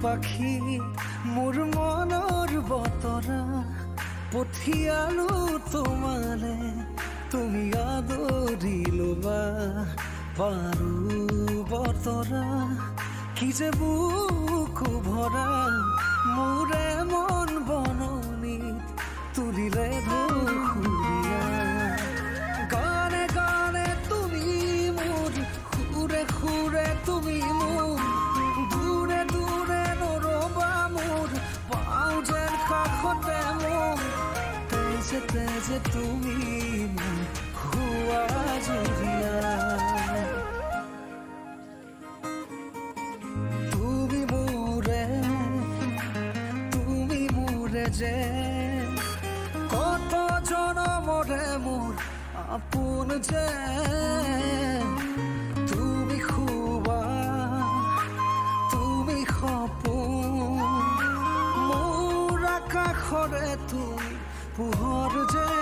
পাখি মোৰ মনৰ বতৰা পঠিয়ালো তোমালে তুমি আদৰি লবা পাৰো বতৰা কি যে বুকু ভৰা মোৰে মন বননিত তুলিলে ধুৰীয়া গানে গানে তুমি মোৰ সুৰে সুৰে তুমি মোৰ দূৰে দূৰে নৰবা মোৰ পাওঁ যেন কাষতে মোৰ তেজে তেজে তুমি মোৰ হুৱা জুৰিয়া যে কত জনমৰে মোৰ আপোন যে তুমি খুবা তুমি সপোন মোৰ আকাশৰে তুমি পোহৰ যে